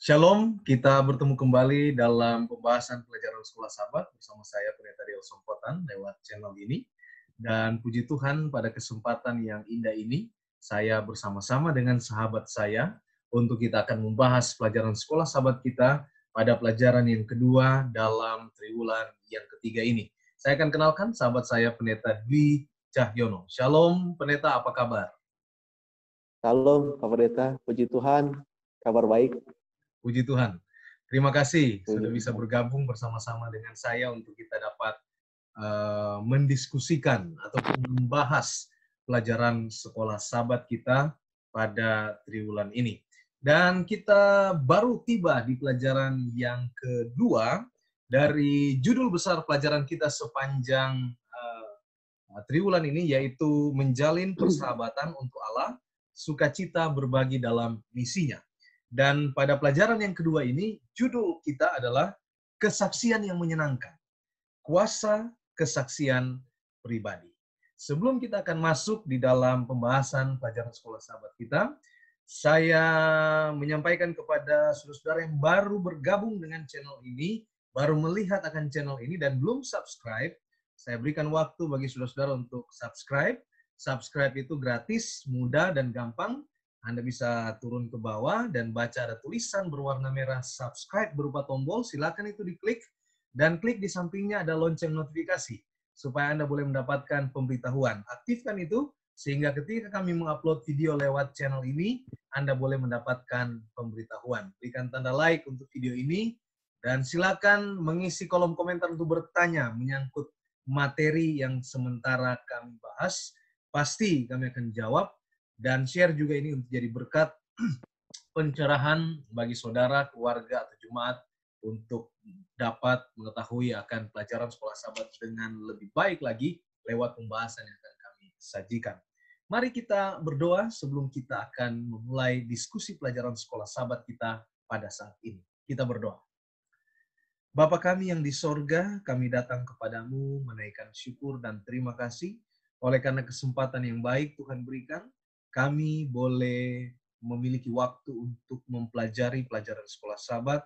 Shalom, kita bertemu kembali dalam pembahasan pelajaran sekolah sahabat bersama saya Pendeta Deo Sompotan lewat channel ini. Dan puji Tuhan pada kesempatan yang indah ini, saya bersama-sama dengan sahabat saya untuk kita akan membahas pelajaran sekolah sahabat kita pada pelajaran yang kedua dalam triwulan yang ketiga ini. Saya akan kenalkan sahabat saya Pendeta Dwi Cahyono. Shalom Pendeta, apa kabar? Shalom, Pak Pendeta. Puji Tuhan, kabar baik. Puji Tuhan. Terima kasih Puji sudah bisa Tuhan. bergabung bersama-sama dengan saya untuk kita dapat mendiskusikan ataupun membahas pelajaran sekolah sahabat kita pada triwulan ini. Dan kita baru tiba di pelajaran yang kedua dari judul besar pelajaran kita sepanjang triwulan ini, yaitu menjalin persahabatan untuk Allah, sukacita berbagi dalam misinya. Dan pada pelajaran yang kedua ini, judul kita adalah kesaksian yang menyenangkan. Kuasa kesaksian pribadi. Sebelum kita akan masuk di dalam pembahasan pelajaran sekolah sahabat kita, saya menyampaikan kepada saudara-saudara yang baru bergabung dengan channel ini, baru melihat akan channel ini dan belum subscribe, saya berikan waktu bagi saudara-saudara untuk subscribe. Subscribe itu gratis, mudah, dan gampang. Anda bisa turun ke bawah dan baca ada tulisan berwarna merah subscribe berupa tombol, silakan itu diklik. Dan klik di sampingnya ada lonceng notifikasi, supaya Anda boleh mendapatkan pemberitahuan. Aktifkan itu, sehingga ketika kami mengupload video lewat channel ini, Anda boleh mendapatkan pemberitahuan. Berikan tanda like untuk video ini, dan silakan mengisi kolom komentar untuk bertanya menyangkut materi yang sementara kami bahas. Pasti kami akan jawab, dan share juga ini untuk jadi berkat pencerahan bagi saudara, keluarga, atau jemaat untuk dapat mengetahui akan pelajaran sekolah sahabat dengan lebih baik lagi lewat pembahasan yang akan kami sajikan. Mari kita berdoa sebelum kita akan memulai diskusi pelajaran sekolah sahabat kita pada saat ini. Kita berdoa. Bapa kami yang di sorga, kami datang kepadamu menaikkan syukur dan terima kasih oleh karena kesempatan yang baik Tuhan berikan. Kami boleh memiliki waktu untuk mempelajari pelajaran sekolah sahabat,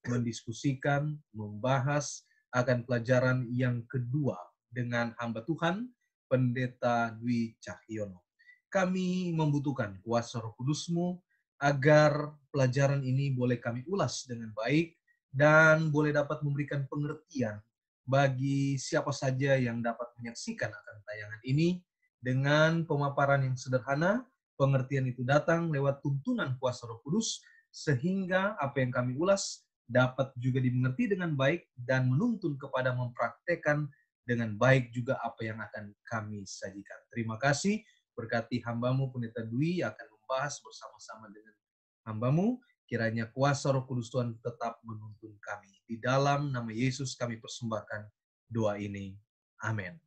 mendiskusikan, membahas akan pelajaran yang kedua dengan hamba Tuhan, Pendeta Dwi Cahyono. Kami membutuhkan kuasa Roh Kudus-Mu agar pelajaran ini boleh kami ulas dengan baik dan boleh dapat memberikan pengertian bagi siapa saja yang dapat menyaksikan akan tayangan ini dengan pemaparan yang sederhana. Pengertian itu datang lewat tuntunan kuasa Roh Kudus, sehingga apa yang kami ulas dapat juga dimengerti dengan baik dan menuntun kepada mempraktekkan dengan baik juga apa yang akan kami sajikan. Terima kasih, berkati hamba-Mu Pendeta Dwi akan membahas bersama-sama dengan hamba-Mu. Kiranya kuasa Roh Kudus Tuhan tetap menuntun kami. Di dalam nama Yesus kami persembahkan doa ini. Amin.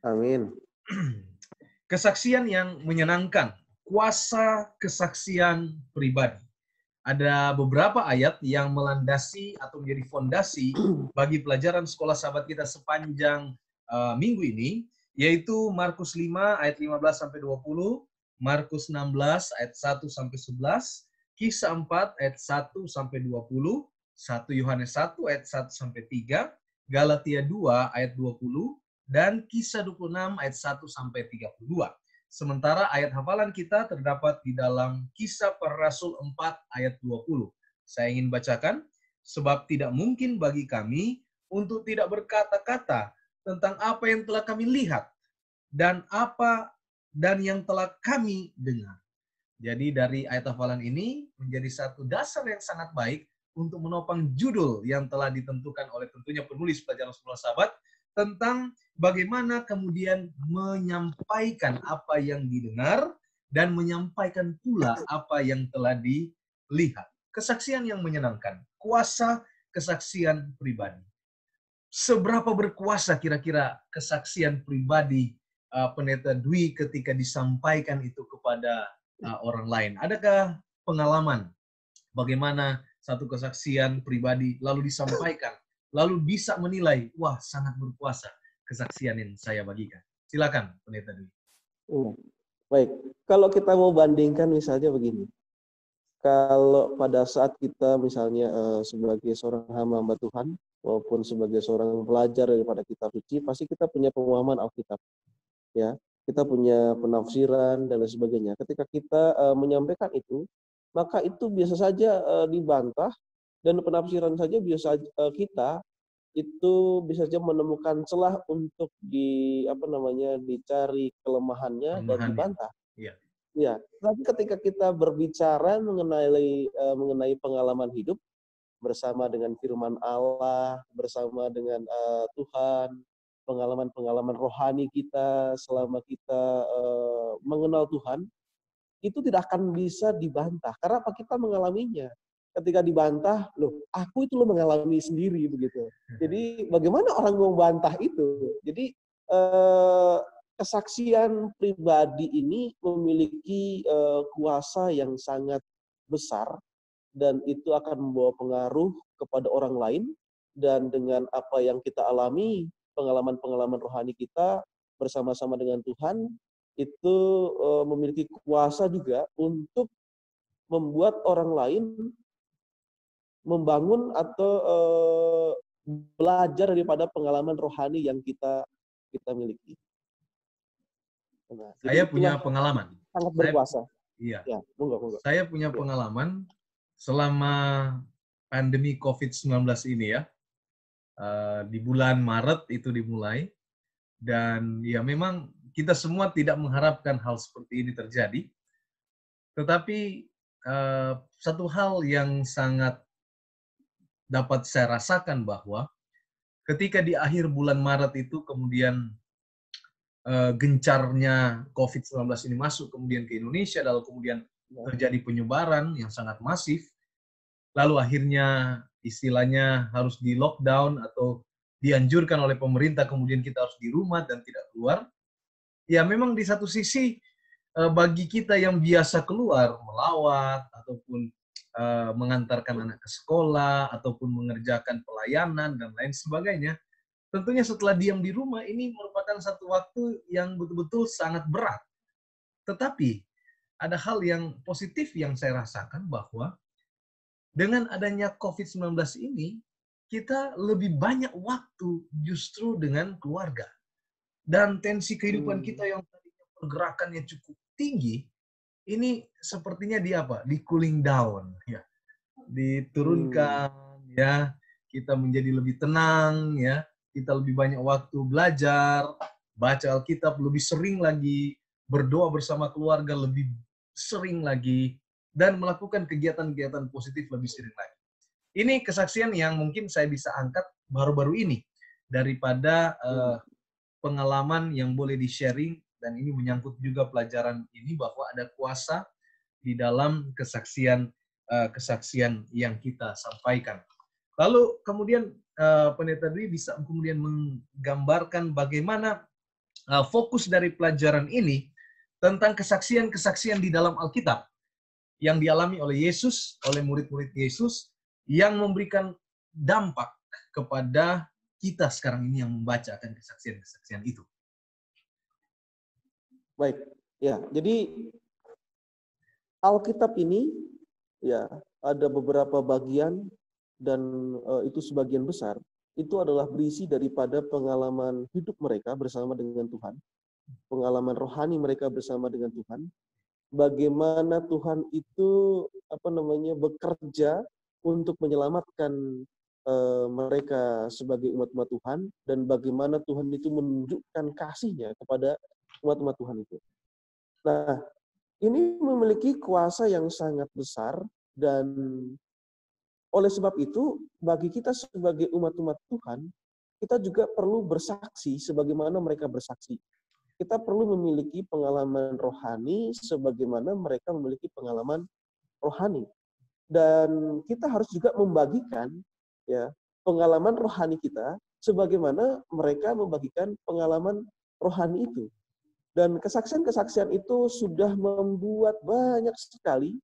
Amin. Kesaksian yang menyenangkan, kuasa kesaksian pribadi. Ada beberapa ayat yang melandasi atau menjadi fondasi bagi pelajaran sekolah sahabat kita sepanjang minggu ini, yaitu Markus 5 ayat 15-20, Markus 16 ayat 1-11, Kisah 4 ayat 1-20, 1 Yohanes 1 ayat 1-3, Galatia 2 ayat 20, dan Kisah 26 ayat 1-32. Sementara ayat hafalan kita terdapat di dalam Kisah Para Rasul 4 ayat 20. Saya ingin bacakan, sebab tidak mungkin bagi kami untuk tidak berkata-kata tentang apa yang telah kami lihat dan yang telah kami dengar. Jadi dari ayat hafalan ini menjadi satu dasar yang sangat baik untuk menopang judul yang telah ditentukan oleh tentunya penulis pelajaran sekolah sahabat tentang bagaimana kemudian menyampaikan apa yang didengar dan menyampaikan pula apa yang telah dilihat. Kesaksian yang menyenangkan, kuasa kesaksian pribadi. Seberapa berkuasa kira-kira kesaksian pribadi Pendeta Dwi ketika disampaikan itu kepada orang lain? Adakah pengalaman bagaimana satu kesaksian pribadi lalu disampaikan, lalu bisa menilai, wah sangat berkuasa kesaksian yang saya bagikan? Silakan, Pendeta Dwi. Baik, kalau kita mau bandingkan misalnya begini. kalau pada saat kita misalnya sebagai seorang hamba Tuhan maupun sebagai seorang pelajar daripada kitab suci, pasti kita punya pemahaman Alkitab, ya. Kita punya penafsiran dan lain sebagainya. Ketika kita menyampaikan itu, maka itu biasa saja dibantah, dan penafsiran saja biasa kita itu bisa saja menemukan celah untuk dicari kelemahannya dan Kelemahannya. dibantah. Iya. Ya, tapi ketika kita berbicara mengenai pengalaman hidup bersama dengan firman Allah, bersama dengan Tuhan, pengalaman-pengalaman rohani kita selama kita mengenal Tuhan, itu tidak akan bisa dibantah. Karena apa? Kita mengalaminya. Ketika dibantah, loh, aku itu lo mengalami sendiri begitu. Jadi bagaimana orang mau membantah itu? Jadi kesaksian pribadi ini memiliki kuasa yang sangat besar, dan itu akan membawa pengaruh kepada orang lain, dan dengan apa yang kita alami, pengalaman-pengalaman rohani kita bersama-sama dengan Tuhan, itu memiliki kuasa juga untuk membuat orang lain membangun atau belajar daripada pengalaman rohani yang kita miliki. Nah, Saya jadi punya itulah pengalaman. sangat berkuasa. Iya. Ya, monggo. Saya punya Ya. pengalaman selama pandemi COVID-19 ini ya. Di bulan Maret itu dimulai, dan ya memang kita semua tidak mengharapkan hal seperti ini terjadi. Tetapi satu hal yang sangat dapat saya rasakan bahwa ketika di akhir bulan Maret itu kemudian gencarnya COVID-19 ini masuk kemudian ke Indonesia, lalu kemudian terjadi penyebaran yang sangat masif, lalu akhirnya istilahnya harus di lockdown atau dianjurkan oleh pemerintah, kemudian kita harus di rumah dan tidak keluar. Ya memang di satu sisi bagi kita yang biasa keluar melawat ataupun mengantarkan anak ke sekolah ataupun mengerjakan pelayanan dan lain sebagainya, tentunya setelah diam di rumah ini merupakan satu waktu yang betul-betul sangat berat. Tetapi ada hal yang positif yang saya rasakan bahwa dengan adanya COVID-19 ini, kita lebih banyak waktu justru dengan keluarga. Dan tensi kehidupan kita yang tadinya pergerakannya cukup tinggi, ini sepertinya di cooling down, ya, diturunkan, ya, kita menjadi lebih tenang, ya, kita lebih banyak waktu belajar, baca Alkitab lebih sering lagi, berdoa bersama keluarga lebih sering lagi, dan melakukan kegiatan-kegiatan positif lebih sering lagi. Ini kesaksian yang mungkin saya bisa angkat baru-baru ini daripada pengalaman yang boleh di-sharing, dan ini menyangkut juga pelajaran ini bahwa ada kuasa di dalam kesaksian yang kita sampaikan. Lalu kemudian Pendeta Dwi bisa kemudian menggambarkan bagaimana fokus dari pelajaran ini tentang kesaksian-kesaksian di dalam Alkitab yang dialami oleh Yesus, oleh murid-murid Yesus, yang memberikan dampak kepada kita sekarang ini yang membaca akan kesaksian-kesaksian itu. Baik, ya. Jadi Alkitab ini ya ada beberapa bagian, dan itu sebagian besar itu adalah berisi daripada pengalaman hidup mereka bersama dengan Tuhan, pengalaman rohani mereka bersama dengan Tuhan, bagaimana Tuhan itu bekerja untuk menyelamatkan mereka sebagai umat-umat Tuhan, dan bagaimana Tuhan itu menunjukkan kasih-Nya kepada umat-umat Tuhan itu. Nah, ini memiliki kuasa yang sangat besar, dan oleh sebab itu bagi kita sebagai umat-umat Tuhan, kita juga perlu bersaksi sebagaimana mereka bersaksi. Kita perlu memiliki pengalaman rohani sebagaimana mereka memiliki pengalaman rohani. Dan kita harus juga membagikan ya pengalaman rohani kita sebagaimana mereka membagikan pengalaman rohani itu. Dan kesaksian-kesaksian itu sudah membuat banyak sekali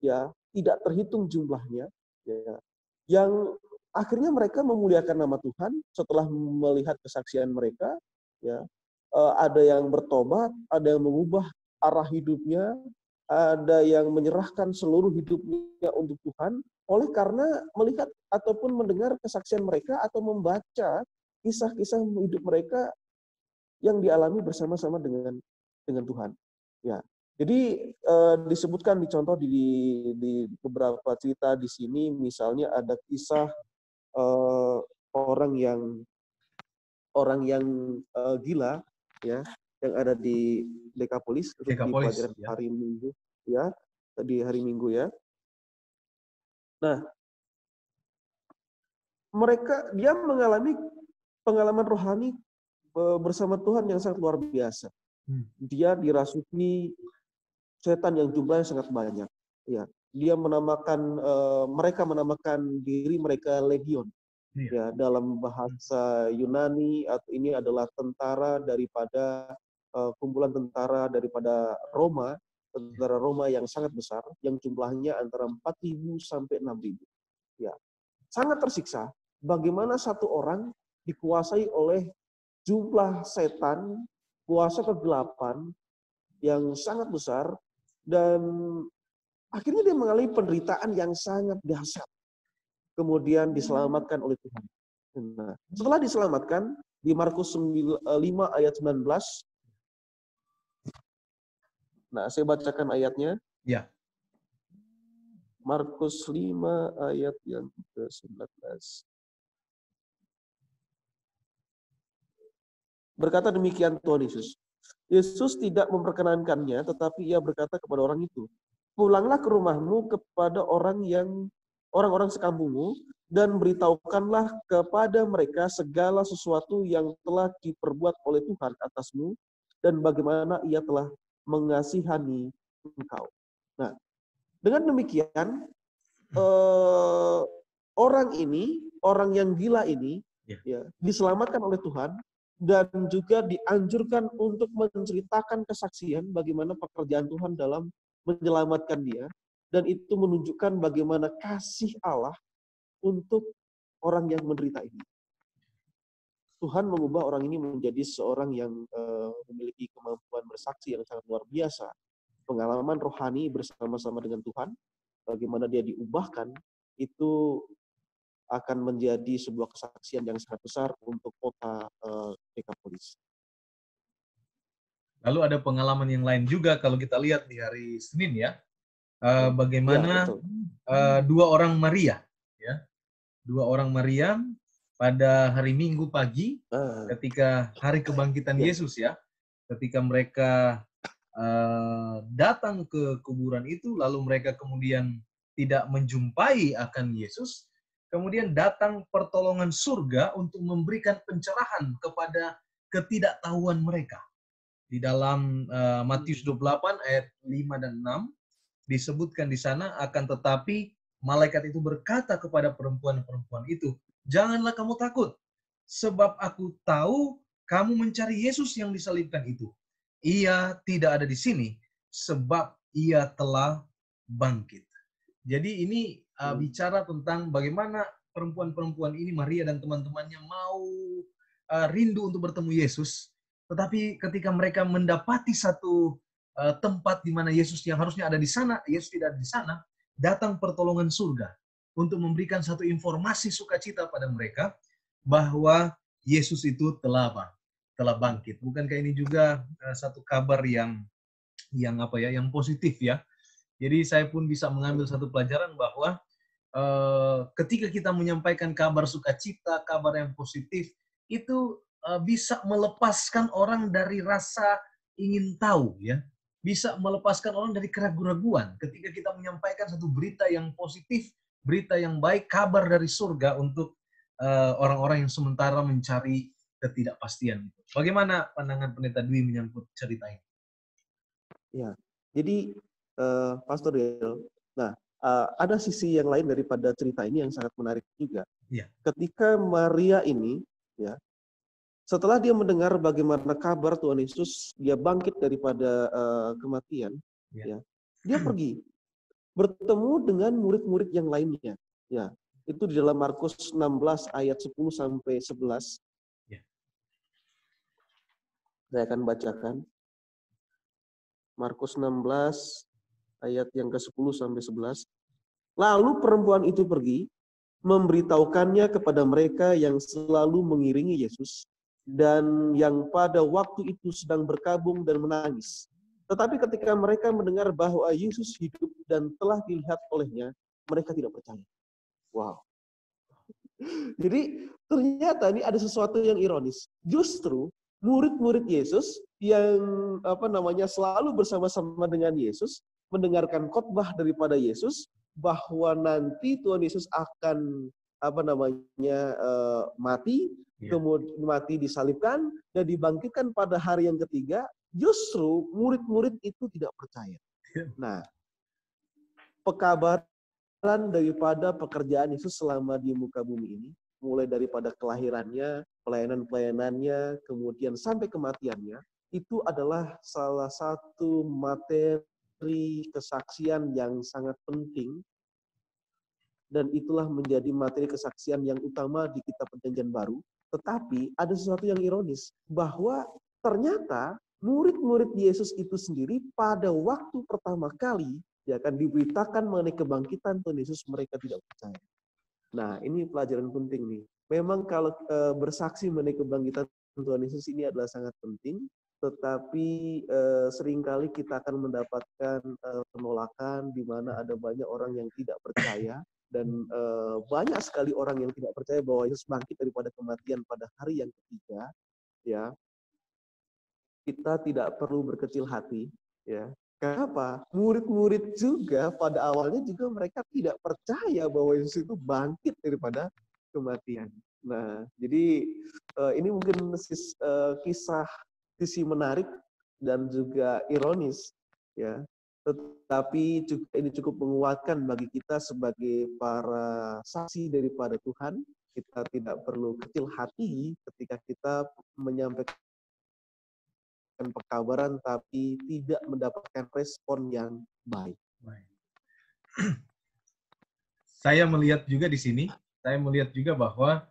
ya, tidak terhitung jumlahnya, ya, yang akhirnya mereka memuliakan nama Tuhan setelah melihat kesaksian mereka, ya. Ada yang bertobat, ada yang mengubah arah hidupnya, ada yang menyerahkan seluruh hidupnya untuk Tuhan oleh karena melihat ataupun mendengar kesaksian mereka atau membaca kisah-kisah hidup mereka yang dialami bersama-sama dengan Tuhan. Ya, jadi disebutkan di contoh di beberapa cerita di sini, misalnya ada kisah orang yang gila, ya, yang ada di Dekapolis di Dekapolis, pelajaran ya. hari Minggu, ya, di hari Minggu ya. Nah, dia mengalami pengalaman rohani bersama Tuhan yang sangat luar biasa. Dia dirasuki setan yang jumlahnya sangat banyak. Ya, dia mereka menamakan diri mereka legion. Ya, dalam bahasa Yunani ini adalah tentara daripada kumpulan tentara daripada Roma, tentara Roma yang sangat besar, yang jumlahnya antara 4.000 sampai 6.000. Ya, sangat tersiksa. Bagaimana satu orang dikuasai oleh jumlah setan, kuasa kegelapan yang sangat besar, dan akhirnya dia mengalami penderitaan yang sangat dahsyat. Kemudian diselamatkan oleh Tuhan. Nah, setelah diselamatkan, di Markus 5 ayat 19, nah saya bacakan ayatnya. Ya. Markus 5 ayat yang ke-19. Berkata demikian Tuhan Yesus. Yesus tidak memperkenankannya, tetapi ia berkata kepada orang itu, pulanglah ke rumahmu kepada orang-orang sekampungmu, dan beritahukanlah kepada mereka segala sesuatu yang telah diperbuat oleh Tuhan atasmu, dan bagaimana ia telah mengasihani engkau. Nah, dengan demikian, orang yang gila ini, ya, diselamatkan oleh Tuhan, dan juga dianjurkan untuk menceritakan kesaksian bagaimana pekerjaan Tuhan dalam menyelamatkan dia, dan itu menunjukkan bagaimana kasih Allah untuk orang yang menderita ini. Tuhan mengubah orang ini menjadi seorang yang memiliki kemampuan bersaksi yang sangat luar biasa, pengalaman rohani bersama-sama dengan Tuhan, bagaimana dia diubahkan, itu akan menjadi sebuah kesaksian yang sangat besar untuk kota Dekapolis. Lalu ada pengalaman yang lain juga kalau kita lihat di hari Senin ya, bagaimana dua orang Maria, ya, dua orang Maria pada hari Minggu pagi, ketika hari kebangkitan Yesus ya, ketika mereka datang ke kuburan itu, lalu mereka kemudian tidak menjumpai akan Yesus, kemudian datang pertolongan surga untuk memberikan pencerahan kepada ketidaktahuan mereka. Di dalam Matius 28 ayat 5 dan 6 disebutkan di sana, akan tetapi malaikat itu berkata kepada perempuan-perempuan itu, janganlah kamu takut, sebab aku tahu kamu mencari Yesus yang disalibkan itu. Ia tidak ada di sini, sebab ia telah bangkit. Jadi ini bicara tentang bagaimana perempuan-perempuan ini, Maria dan teman-temannya, mau rindu untuk bertemu Yesus. Tetapi ketika mereka mendapati satu tempat di mana Yesus yang harusnya ada di sana, Yesus tidak ada di sana, datang pertolongan surga untuk memberikan satu informasi sukacita pada mereka bahwa Yesus itu telah bangkit. Bukankah ini juga satu kabar yang positif ya? Jadi saya pun bisa mengambil satu pelajaran bahwa ketika kita menyampaikan kabar sukacita, kabar yang positif, itu bisa melepaskan orang dari rasa ingin tahu ya, bisa melepaskan orang dari keraguan-raguan ketika kita menyampaikan satu berita yang positif, berita yang baik, kabar dari surga untuk orang-orang yang sementara mencari ketidakpastian. Bagaimana pandangan Pendeta Dwi menyangkut cerita ini? Ya, jadi Pastor Del, nah ada sisi yang lain daripada cerita ini yang sangat menarik juga. Ya. Ketika Maria ini, ya, setelah dia mendengar bagaimana kabar Tuhan Yesus, dia bangkit daripada kematian, ya, dia pergi bertemu dengan murid-murid yang lainnya. Ya, itu di dalam Markus 16 ayat 10 sampai 11. Ya. Saya akan bacakan. Markus 16 ayat yang ke-10 sampai 11. Lalu perempuan itu pergi, memberitahukannya kepada mereka yang selalu mengiringi Yesus, dan yang pada waktu itu sedang berkabung dan menangis. Tetapi ketika mereka mendengar bahwa Yesus hidup dan telah dilihat olehnya, mereka tidak percaya. Wow. Jadi ternyata ini ada sesuatu yang ironis. Justru murid-murid Yesus yang selalu bersama-sama dengan Yesus, mendengarkan khotbah daripada Yesus bahwa nanti Tuhan Yesus akan mati, kemudian mati disalibkan dan dibangkitkan pada hari yang ketiga. Justru murid-murid itu tidak percaya. Nah, pekabaran daripada pekerjaan Yesus selama di muka bumi ini, mulai daripada kelahirannya, pelayanan-pelayanannya, kemudian sampai kematiannya, itu adalah salah satu materi kesaksian yang sangat penting, dan itulah menjadi materi kesaksian yang utama di kitab Perjanjian Baru. Tetapi ada sesuatu yang ironis, bahwa ternyata murid-murid Yesus itu sendiri pada waktu pertama kali akan diberitakan mengenai kebangkitan Tuhan Yesus, mereka tidak percaya. Nah, ini pelajaran penting nih. Memang kalau bersaksi mengenai kebangkitan Tuhan Yesus ini adalah sangat penting, tetapi seringkali kita akan mendapatkan penolakan di mana ada banyak orang yang tidak percaya, dan banyak sekali orang yang tidak percaya bahwa Yesus bangkit daripada kematian pada hari yang ketiga. Ya, kita tidak perlu berkecil hati. Ya, kenapa? Murid-murid juga pada awalnya juga mereka tidak percaya bahwa Yesus itu bangkit daripada kematian. Nah, jadi ini mungkin kisah sisi menarik dan juga ironis, ya. Tetapi ini cukup menguatkan bagi kita sebagai para saksi daripada Tuhan. Kita tidak perlu kecil hati ketika kita menyampaikan pekabaran tapi tidak mendapatkan respon yang baik. Saya melihat juga di sini, bahwa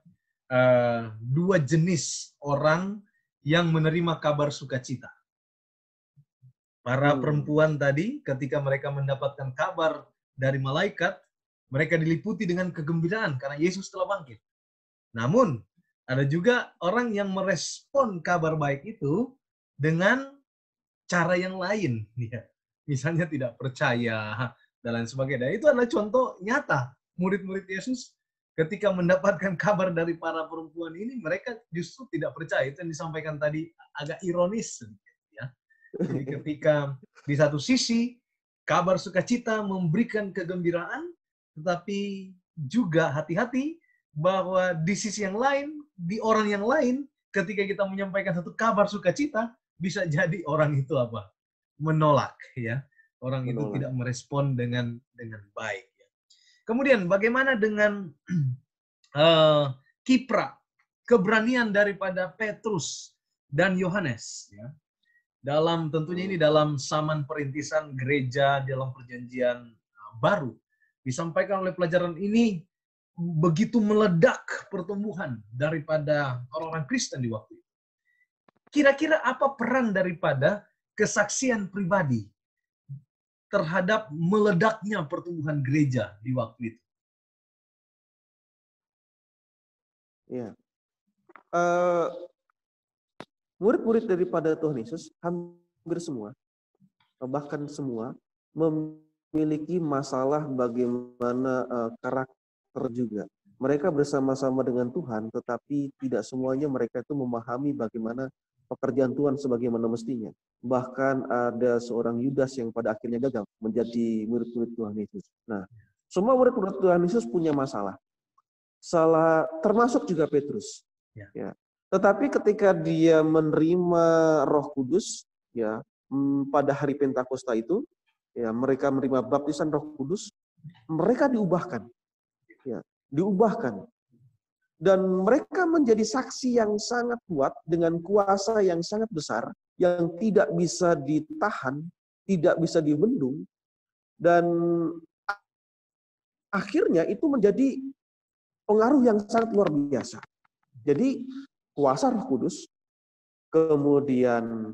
dua jenis orang yang menerima kabar sukacita. Para perempuan tadi, ketika mereka mendapatkan kabar dari malaikat, mereka diliputi dengan kegembiraan karena Yesus telah bangkit. Namun, ada juga orang yang merespon kabar baik itu dengan cara yang lain. Misalnya tidak percaya, dan lain sebagainya. Itu adalah contoh nyata. Murid-murid Yesus ketika mendapatkan kabar dari para perempuan ini, mereka justru tidak percaya. Itu yang disampaikan tadi agak ironis. Jadi ketika di satu sisi kabar sukacita memberikan kegembiraan, tetapi juga hati-hati bahwa di sisi yang lain, di orang yang lain, ketika kita menyampaikan satu kabar sukacita, bisa jadi orang itu apa? Menolak, ya. Orang itu tidak merespon dengan baik. Kemudian bagaimana dengan kiprah, keberanian daripada Petrus dan Yohanes, ya. Tentunya ini dalam zaman perintisan gereja dalam perjanjian baru. Disampaikan oleh pelajaran ini begitu meledak pertumbuhan daripada orang-orang Kristen di waktu itu. Kira-kira apa peran daripada kesaksian pribadi terhadap meledaknya pertumbuhan gereja di waktu itu? Ya. Murid-murid daripada Tuhan Yesus hampir semua, bahkan semua, memiliki masalah bagaimana karakter juga. Mereka bersama-sama dengan Tuhan, tetapi tidak semuanya mereka itu memahami bagaimana pekerjaan Tuhan sebagaimana mestinya. Bahkan ada seorang Yudas yang pada akhirnya gagal menjadi murid-murid Tuhan Yesus. Nah, semua murid-murid Tuhan Yesus punya masalah. Termasuk juga Petrus. Ya. Tetapi ketika dia menerima Roh Kudus, ya, pada hari Pentakosta itu, ya, mereka menerima baptisan Roh Kudus, mereka diubahkan, ya, diubahkan, dan mereka menjadi saksi yang sangat kuat dengan kuasa yang sangat besar, yang tidak bisa ditahan, tidak bisa dibendung, dan akhirnya itu menjadi pengaruh yang sangat luar biasa. Jadi kuasa Roh Kudus, kemudian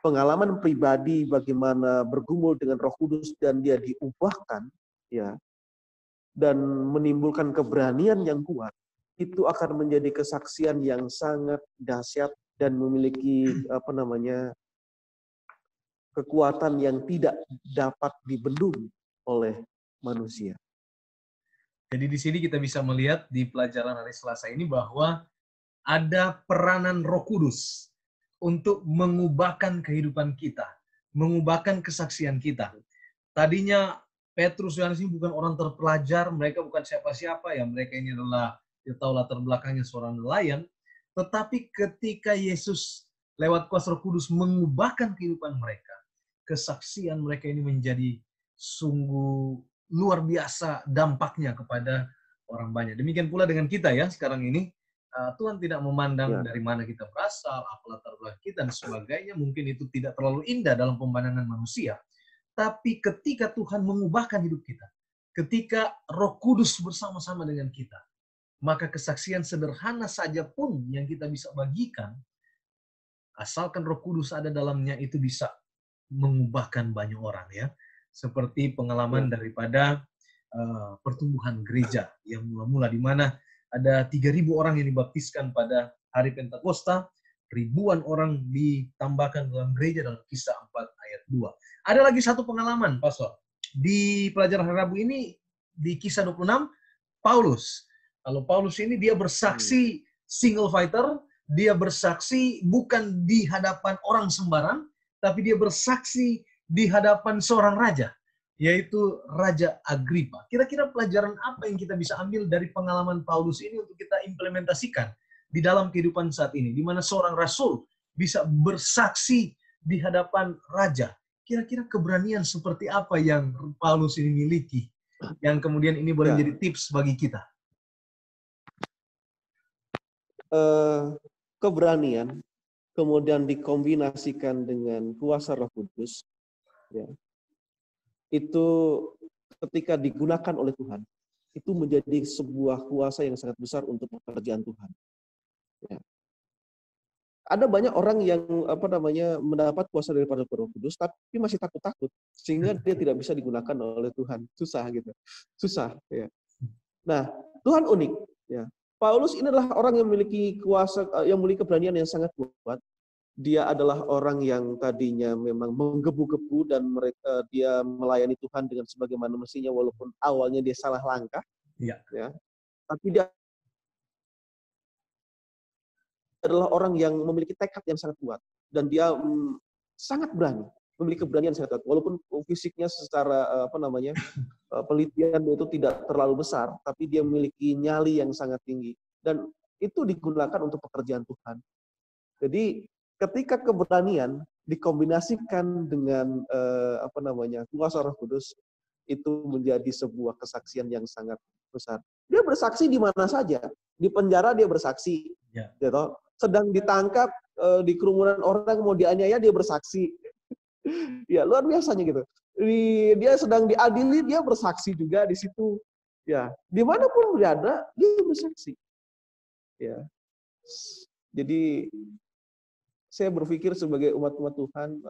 pengalaman pribadi bagaimana bergumul dengan Roh Kudus dan dia diubahkan, ya, dan menimbulkan keberanian yang kuat, itu akan menjadi kesaksian yang sangat dahsyat dan memiliki kekuatan yang tidak dapat dibendung oleh manusia. Jadi di sini kita bisa melihat di pelajaran hari Selasa ini bahwa ada peranan Roh Kudus untuk mengubahkan kehidupan kita, mengubahkan kesaksian kita. Tadinya Petrus dan Yohanes ini bukan orang terpelajar, mereka bukan siapa-siapa ya, mereka ini adalah kita tahu latar belakangnya seorang nelayan, tetapi ketika Yesus lewat kuasa Roh Kudus mengubahkan kehidupan mereka, kesaksian mereka ini menjadi sungguh luar biasa dampaknya kepada orang banyak. Demikian pula dengan kita ya sekarang ini. Tuhan tidak memandang dari mana kita berasal, apa latar belakang kita dan sebagainya. Mungkin itu tidak terlalu indah dalam pemandangan manusia. Tapi ketika Tuhan mengubahkan hidup kita, ketika Roh Kudus bersama-sama dengan kita, maka kesaksian sederhana saja pun yang kita bisa bagikan, asalkan Roh Kudus ada dalamnya, itu bisa mengubahkan banyak orang ya. Seperti pengalaman daripada pertumbuhan gereja yang mula-mula di mana ada 3.000 orang yang dibaptiskan pada hari Pentakosta, ribuan orang ditambahkan dalam gereja dalam Kisah 4 ayat 2. Ada lagi satu pengalaman, Pastor. Di pelajaran hari Rabu ini, di Kisah 26, Paulus. Kalau Paulus ini dia bersaksi single fighter, dia bersaksi bukan di hadapan orang sembarang, tapi dia bersaksi di hadapan seorang raja, yaitu Raja Agripa. Kira-kira pelajaran apa yang kita bisa ambil dari pengalaman Paulus ini untuk kita implementasikan di dalam kehidupan saat ini, di mana seorang rasul bisa bersaksi di hadapan raja. Kira-kira keberanian seperti apa yang Paulus ini miliki, yang kemudian ini boleh menjadi tips bagi kita? Keberanian, kemudian dikombinasikan dengan kuasa Roh Kudus, ya, itu ketika digunakan oleh Tuhan, itu menjadi sebuah kuasa yang sangat besar untuk pekerjaan Tuhan. Ya. Ada banyak orang yang mendapat kuasa daripada Roh Kudus, tapi masih takut-takut, sehingga dia tidak bisa digunakan oleh Tuhan. Susah gitu, susah. Ya. Nah, Tuhan unik. Ya. Paulus ini adalah orang yang memiliki kuasa, yang memiliki keberanian yang sangat kuat. Dia adalah orang yang tadinya memang menggebu-gebu dan dia melayani Tuhan dengan sebagaimana mestinya walaupun awalnya dia salah langkah. Ya. Tapi dia adalah orang yang memiliki tekad yang sangat kuat dan dia sangat berani, memiliki keberanian sangat kuat walaupun fisiknya secara penelitian itu tidak terlalu besar, tapi dia memiliki nyali yang sangat tinggi dan itu digunakan untuk pekerjaan Tuhan. Jadi ketika keberanian dikombinasikan dengan kuasa Roh Kudus, itu menjadi sebuah kesaksian yang sangat besar. Dia bersaksi di mana saja, di penjara dia bersaksi, gitu. Sedang ditangkap di kerumunan orang mau dianiaya dia bersaksi, ya luar biasanya gitu. Dia sedang diadili dia bersaksi juga di situ, ya dimanapun berada dia bersaksi, ya. Jadi saya berpikir sebagai umat-umat Tuhan,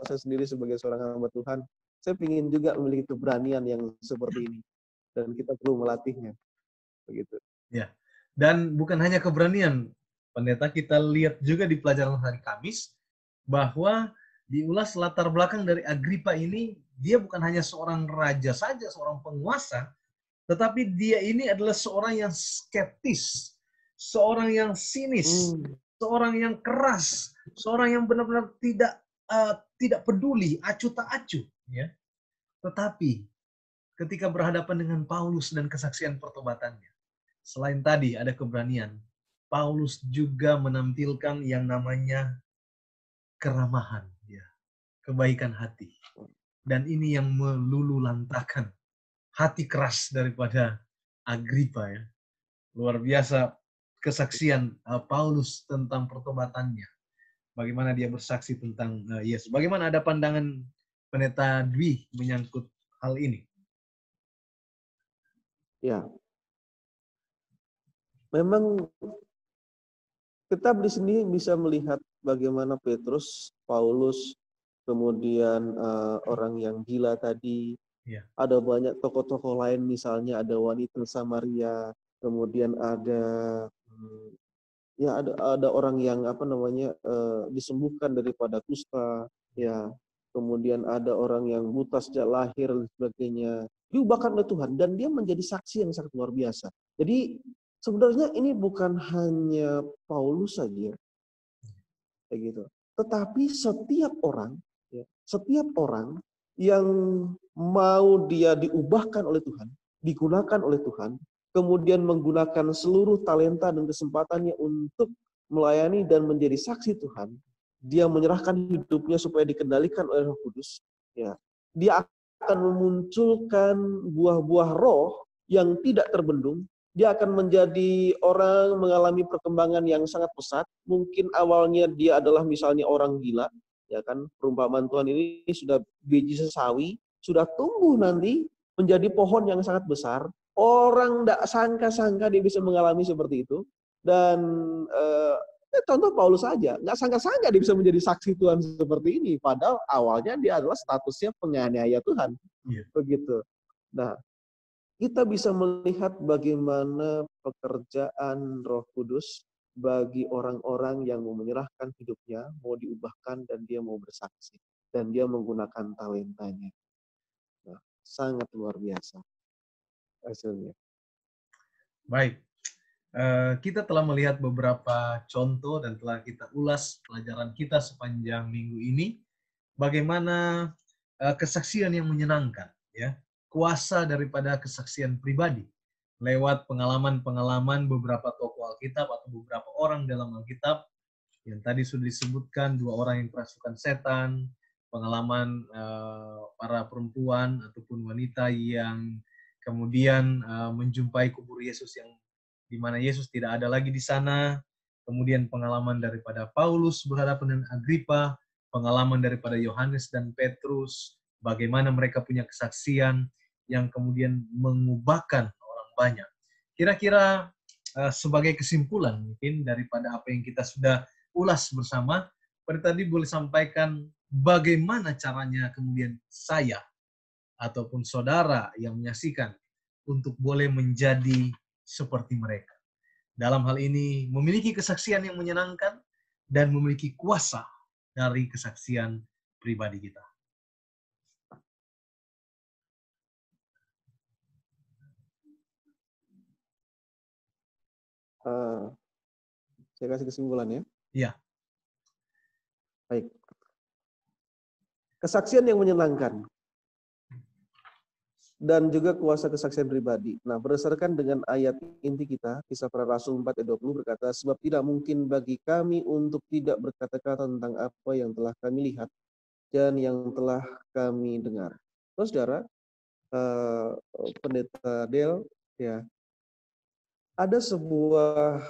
saya sendiri sebagai seorang hamba Tuhan, saya ingin juga memiliki keberanian yang seperti ini. Dan kita perlu melatihnya. Begitu. Ya. Dan bukan hanya keberanian, Pendeta, kita lihat juga di pelajaran hari Kamis, bahwa diulas latar belakang dari Agripa ini, dia bukan hanya seorang raja saja, seorang penguasa, tetapi dia ini adalah seorang yang skeptis, seorang yang sinis, seorang yang keras, seorang yang benar-benar tidak peduli, acuh tak acuh, ya. Tetapi ketika berhadapan dengan Paulus dan kesaksian pertobatannya, selain tadi ada keberanian, Paulus juga menampilkan yang namanya keramahan, ya, kebaikan hati. Dan ini yang meluluhlantahkan hati keras daripada Agripa, ya. Luar biasa kesaksian Paulus tentang pertobatannya. Bagaimana dia bersaksi tentang Yesus. Bagaimana ada pandangan Pendeta Dwi menyangkut hal ini? Ya. Memang kita di sini bisa melihat bagaimana Petrus Paulus, kemudian orang yang gila tadi, Ya. ada banyak tokoh-tokoh lain, misalnya ada wanita Samaria, kemudian ada ya ada orang yang disembuhkan daripada kusta, ya. Kemudian ada orang yang buta sejak lahir dan sebagainya. Diubahkan oleh Tuhan dan dia menjadi saksi yang sangat luar biasa. Jadi sebenarnya ini bukan hanya Paulus saja kayak gitu. Tetapi setiap orang yang mau dia diubahkan oleh Tuhan, digunakan oleh Tuhan, kemudian menggunakan seluruh talenta dan kesempatannya untuk melayani dan menjadi saksi Tuhan, dia menyerahkan hidupnya supaya dikendalikan oleh Roh Kudus, ya. Dia akan memunculkan buah-buah roh yang tidak terbendung. Dia akan menjadi orang mengalami perkembangan yang sangat pesat. Mungkin awalnya dia adalah misalnya orang gila, ya kan? Perumpamaan Tuhan ini sudah biji sesawi, sudah tumbuh nanti menjadi pohon yang sangat besar. Orang tidak sangka-sangka dia bisa mengalami seperti itu. Dan contoh Paulus saja, nggak sangka-sangka dia bisa menjadi saksi Tuhan seperti ini. Padahal awalnya dia adalah statusnya penganiaya Tuhan, begitu. Nah, kita bisa melihat bagaimana pekerjaan Roh Kudus bagi orang-orang yang mau menyerahkan hidupnya, mau diubahkan, dan dia mau bersaksi. Dan dia menggunakan talentanya. Nah, sangat luar biasa hasilnya. Baik, kita telah melihat beberapa contoh dan telah kita ulas pelajaran kita sepanjang minggu ini. Bagaimana kesaksian yang menyenangkan, ya, kuasa daripada kesaksian pribadi lewat pengalaman-pengalaman beberapa tokoh Alkitab atau beberapa orang dalam Alkitab yang tadi sudah disebutkan, 2 orang yang kerasukan setan, pengalaman para perempuan ataupun wanita yang kemudian menjumpai kubur Yesus yang di mana Yesus tidak ada lagi di sana, kemudian pengalaman daripada Paulus berhadapan dengan Agripa, pengalaman daripada Yohanes dan Petrus, bagaimana mereka punya kesaksian yang kemudian mengubahkan orang banyak. Kira-kira sebagai kesimpulan mungkin daripada apa yang kita sudah ulas bersama, pada tadi boleh sampaikan bagaimana caranya kemudian saya ataupun saudara yang menyaksikan untuk boleh menjadi seperti mereka. Dalam hal ini memiliki kesaksian yang menyenangkan dan memiliki kuasa dari kesaksian pribadi kita. Saya kasih kesimpulan ya. Iya. Baik. Kesaksian yang menyenangkan dan juga kuasa kesaksian pribadi. Nah, berdasarkan dengan ayat inti kita, Kisah Para Rasul 4 ayat 20 berkata, sebab tidak mungkin bagi kami untuk tidak berkata-kata tentang apa yang telah kami lihat dan yang telah kami dengar. Terus, saudara, Pendeta Del, ya, ada sebuah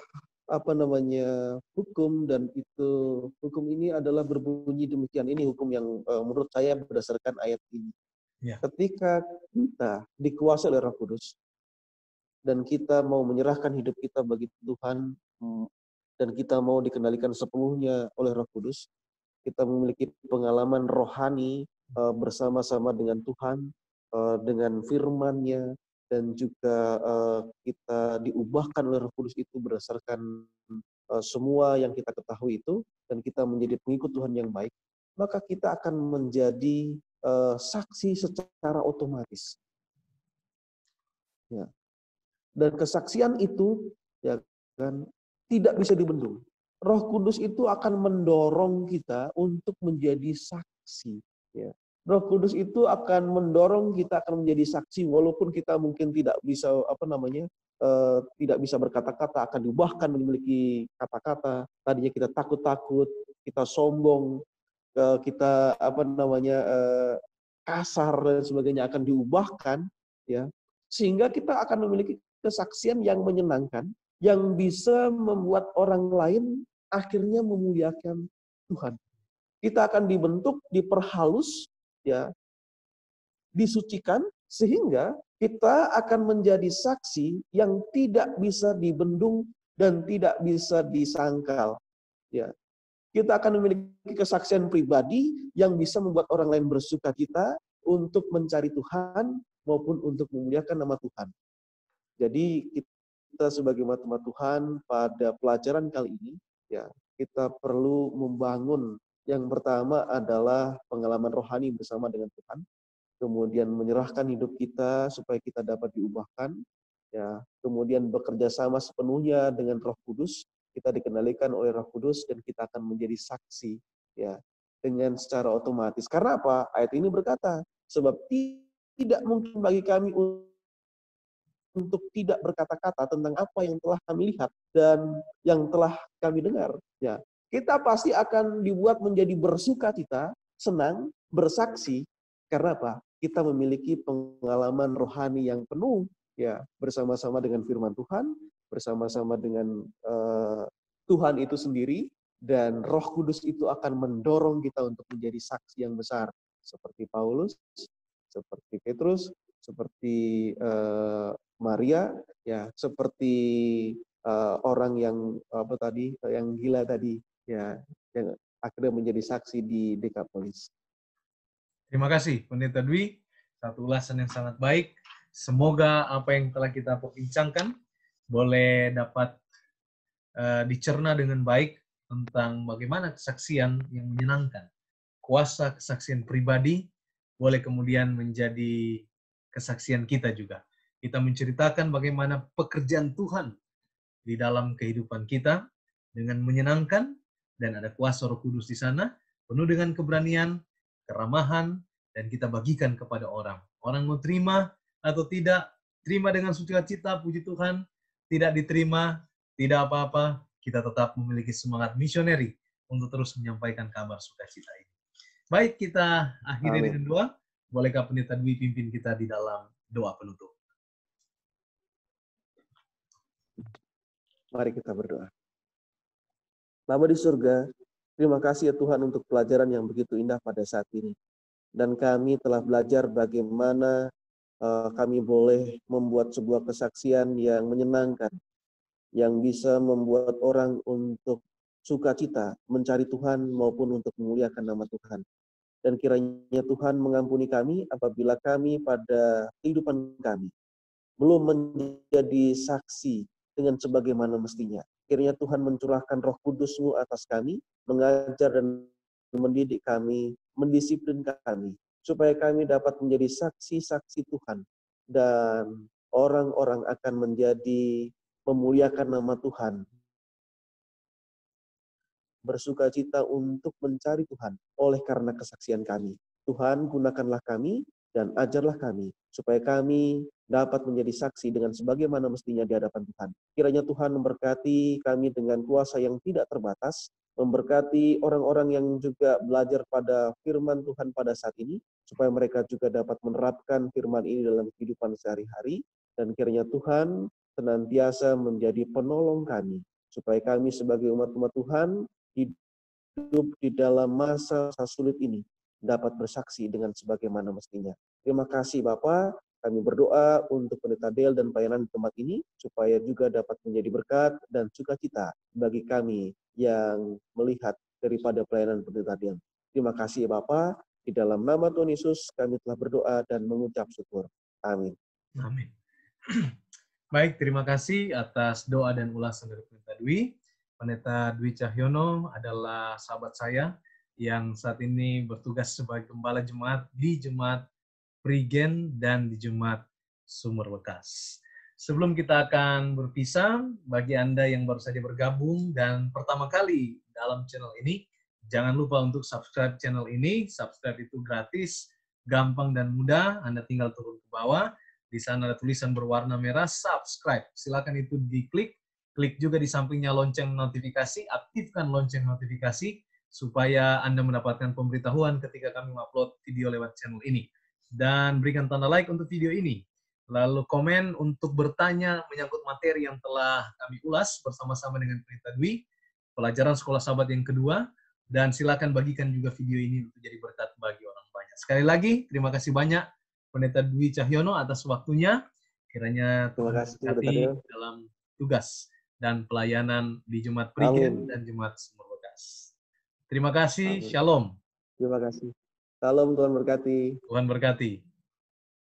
hukum, dan itu hukum ini adalah berbunyi demikian. Ini hukum yang menurut saya berdasarkan ayat ini. Ya. Ketika kita dikuasai oleh Roh Kudus dan kita mau menyerahkan hidup kita bagi Tuhan dan kita mau dikendalikan sepenuhnya oleh Roh Kudus, kita memiliki pengalaman rohani bersama-sama dengan Tuhan, dengan firman-Nya, dan juga kita diubahkan oleh Roh Kudus itu berdasarkan semua yang kita ketahui itu, dan kita menjadi pengikut Tuhan yang baik, maka kita akan menjadi saksi secara otomatis. Ya. Dan kesaksian itu, ya kan, tidak bisa dibendung. Roh Kudus itu akan mendorong kita untuk menjadi saksi. Ya. Roh Kudus itu akan mendorong kita akan menjadi saksi, walaupun kita mungkin tidak bisa tidak bisa berkata-kata, akan diubahkan memiliki kata-kata. Tadinya kita takut-takut, kita sombong, kita kasar dan sebagainya, akan diubahkan, ya, sehingga kita akan memiliki kesaksian yang menyenangkan, yang bisa membuat orang lain akhirnya memuliakan Tuhan. Kita akan dibentuk, diperhalus, ya, disucikan, sehingga kita akan menjadi saksi yang tidak bisa dibendung dan tidak bisa disangkal, ya. kita akan memiliki kesaksian pribadi yang bisa membuat orang lain bersuka cita untuk mencari Tuhan maupun untuk memuliakan nama Tuhan. Jadi kita sebagai umat Tuhan pada pelajaran kali ini, ya, kita perlu membangun yang pertama adalah pengalaman rohani bersama dengan Tuhan, kemudian menyerahkan hidup kita supaya kita dapat diubahkan, ya, kemudian bekerja sama sepenuhnya dengan Roh Kudus, kita dikendalikan oleh Roh Kudus dan kita akan menjadi saksi, ya, dengan secara otomatis. Karena apa? Ayat ini berkata, sebab tidak mungkin bagi kami untuk tidak berkata-kata tentang apa yang telah kami lihat dan yang telah kami dengar. Ya, kita pasti akan dibuat menjadi bersukacita, senang, bersaksi. Karena apa? Kita memiliki pengalaman rohani yang penuh, ya, bersama-sama dengan firman Tuhan, bersama-sama dengan Tuhan itu sendiri, dan Roh Kudus itu akan mendorong kita untuk menjadi saksi yang besar, seperti Paulus, seperti Petrus, seperti Maria, ya, seperti orang yang apa tadi, yang gila tadi, ya, yang akhirnya menjadi saksi di Dekapolis. Terima kasih, Pendeta Dwi. Satu ulasan yang sangat baik. Semoga apa yang telah kita perbincangkan boleh dapat dicerna dengan baik tentang bagaimana kesaksian yang menyenangkan. Kuasa kesaksian pribadi boleh kemudian menjadi kesaksian kita juga. Kita menceritakan bagaimana pekerjaan Tuhan di dalam kehidupan kita dengan menyenangkan, dan ada kuasa Roh Kudus di sana, penuh dengan keberanian, keramahan, dan kita bagikan kepada orang. Orang mau terima atau tidak, terima dengan sukacita, puji Tuhan. Tidak diterima, tidak apa-apa, kita tetap memiliki semangat misioneri untuk terus menyampaikan kabar sukacita ini. Baik, kita akhiri dengan doa. Bolehkah Pendeta Dwi pimpin kita di dalam doa penutup? Mari kita berdoa. Bapa di surga, terima kasih ya Tuhan untuk pelajaran yang begitu indah pada saat ini. Dan kami telah belajar bagaimana kami boleh membuat sebuah kesaksian yang menyenangkan, yang bisa membuat orang untuk sukacita, mencari Tuhan maupun untuk memuliakan nama Tuhan. Dan kiranya Tuhan mengampuni kami apabila kami pada kehidupan kami belum menjadi saksi dengan sebagaimana mestinya. Kiranya Tuhan mencurahkan Roh Kudus-Mu atas kami, mengajar dan mendidik kami, mendisiplin kami, supaya kami dapat menjadi saksi-saksi Tuhan. Dan orang-orang akan menjadi memuliakan nama Tuhan, bersukacita untuk mencari Tuhan oleh karena kesaksian kami. Tuhan, gunakanlah kami dan ajarlah kami, supaya kami dapat menjadi saksi dengan sebagaimana mestinya di hadapan Tuhan. Kiranya Tuhan memberkati kami dengan kuasa yang tidak terbatas, memberkati orang-orang yang juga belajar pada firman Tuhan pada saat ini, supaya mereka juga dapat menerapkan firman ini dalam kehidupan sehari-hari, dan kiranya Tuhan senantiasa menjadi penolong kami, supaya kami sebagai umat-umat Tuhan hidup di dalam masa sulit ini dapat bersaksi dengan sebagaimana mestinya. Terima kasih Bapak. Kami berdoa untuk Pendeta Del dan pelayanan di tempat ini, supaya juga dapat menjadi berkat dan sukacita bagi kami yang melihat daripada pelayanan Pendeta Del. Terima kasih Bapak. Di dalam nama Tuhan Yesus kami telah berdoa dan mengucap syukur. Amin. Amin. Baik, terima kasih atas doa dan ulasan dari Pendeta Dwi. Pendeta Dwi Cahyono adalah sahabat saya yang saat ini bertugas sebagai gembala jemaat di Jemaat Prigen dan di Jemaat Sumur Bekas. Sebelum kita akan berpisah, bagi Anda yang baru saja bergabung dan pertama kali dalam channel ini, jangan lupa untuk subscribe channel ini. Subscribe itu gratis, gampang dan mudah. Anda tinggal turun ke bawah. Di sana ada tulisan berwarna merah, subscribe. Silakan itu diklik. Klik juga di sampingnya lonceng notifikasi, aktifkan lonceng notifikasi supaya Anda mendapatkan pemberitahuan ketika kami upload video lewat channel ini. Dan berikan tanda like untuk video ini. Lalu komen untuk bertanya menyangkut materi yang telah kami ulas bersama-sama dengan Pendeta Dwi, pelajaran sekolah sahabat yang kedua, dan silakan bagikan juga video ini untuk jadi berkat bagi orang banyak. Sekali lagi, terima kasih banyak Pendeta Dwi Cahyono atas waktunya. Kiranya Tuhan memberkati dalam tugas dan pelayanan di Jemaat Prigen dan Jemaat Sumur Bekas. Terima kasih. Amin. Shalom. Terima kasih. Salam, Tuhan berkati. Tuhan berkati.